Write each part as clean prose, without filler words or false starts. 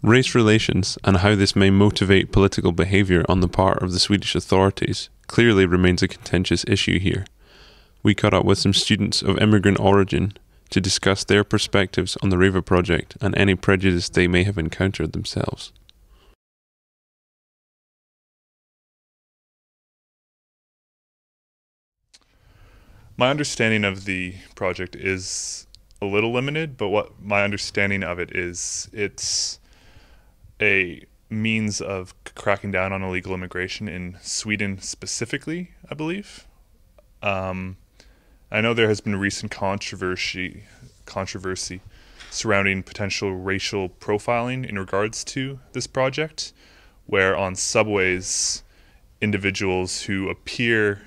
Race relations and how this may motivate political behaviour on the part of the Swedish authorities clearly remains a contentious issue here. We caught up with some students of immigrant origin to discuss their perspectives on the Reva project and any prejudice they may have encountered themselves. My understanding of the project is a little limited, but what my understanding of it is, it's a means of cracking down on illegal immigration in Sweden specifically, I believe. I know there has been recent controversy surrounding potential racial profiling in regards to this project, where on subways, individuals who appear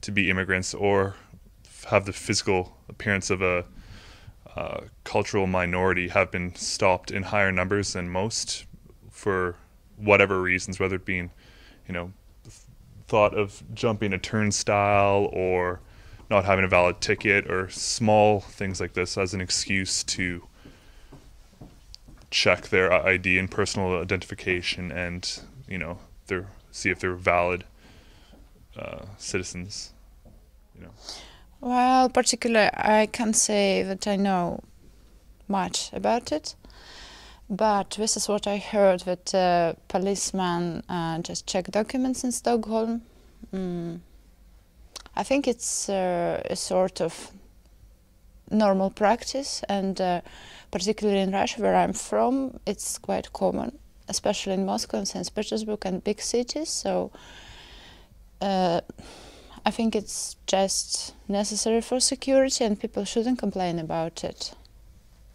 to be immigrants or have the physical appearance of a cultural minority have been stopped in higher numbers than most for whatever reasons, whether it being, thought of jumping a turnstile or not having a valid ticket or small things like this as an excuse to check their ID and personal identification and, see if they're valid citizens. Well, particularly, I can't say that I know much about it, but this is what I heard, that policemen just check documents in Stockholm. I think it's a sort of normal practice, and particularly in Russia, where I'm from, it's quite common, especially in Moscow and St. Petersburg and big cities. So I think it's just necessary for security, and people shouldn't complain about it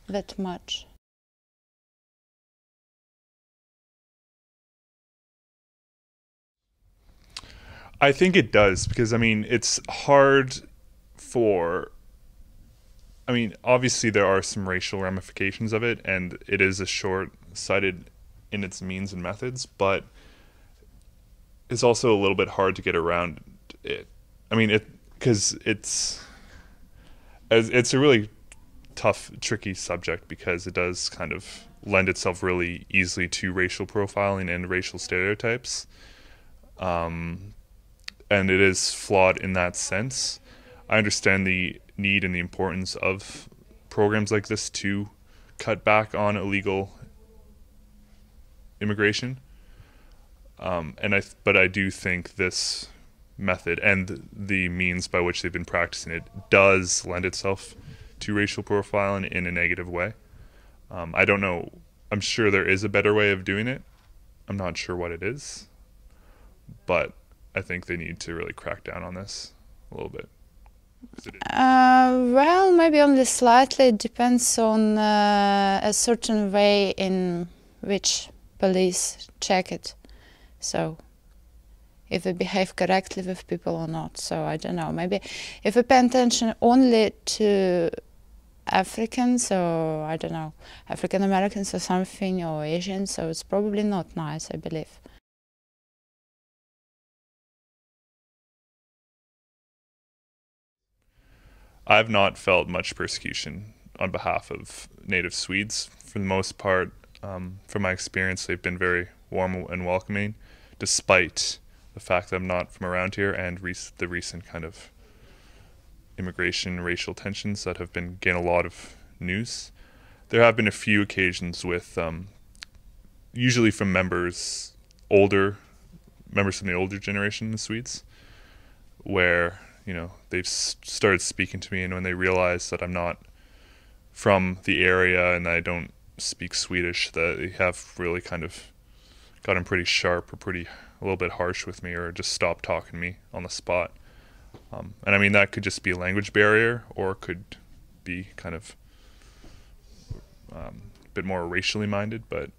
that much. I think it does, because it's hard for, obviously there are some racial ramifications of it, and it is a short-sighted in its means and methods, but it's also a little bit hard to get around it. Because it's a really tough, tricky subject, because it does kind of lend itself really easily to racial profiling and racial stereotypes. And it is flawed in that sense. I understand the need and the importance of programs like this to cut back on illegal immigration. But I do think this method and the means by which they've been practicing it does lend itself to racial profiling in a negative way. I don't know. I'm sure there is a better way of doing it. I'm not sure what it is, but I think they need to really crack down on this a little bit. Well, maybe only slightly. It depends on a certain way in which police check it. So if they behave correctly with people or not. So I don't know. Maybe if we pay attention only to Africans, or I don't know, African Americans or something, or Asians, so it's probably not nice, I believe. I've not felt much persecution on behalf of native Swedes. For the most part, from my experience, they've been very warm and welcoming, despite the fact that I'm not from around here and the recent kind of immigration, racial tensions that have been getting a lot of news. There have been a few occasions with, usually from members from the older generation, the Swedes, where they've started speaking to me, and when they realize that I'm not from the area and I don't speak Swedish, that they have really kind of gotten pretty sharp or a little bit harsh with me, or just stopped talking to me on the spot. And that could just be a language barrier, or could be kind of a bit more racially minded, but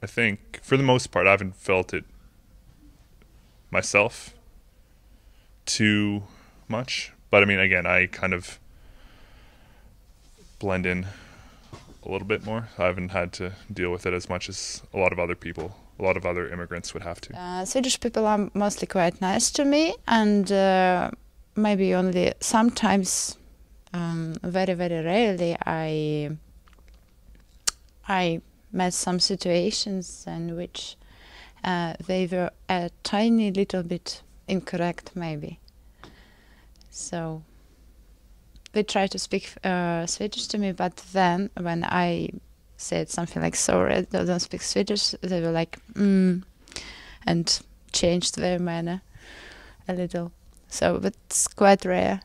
I think for the most part I haven't felt it myself too much. But again, I kind of blend in a little bit more. I haven't had to deal with it as much as a lot of other immigrants would have to. Swedish people are mostly quite nice to me, and maybe only sometimes, very, very rarely, I met some situations in which they were a tiny little bit incorrect, maybe. So they tried to speak Swedish to me, but then when I said something like, sorry, I don't speak Swedish, they were like, and changed their manner a little. So it's quite rare.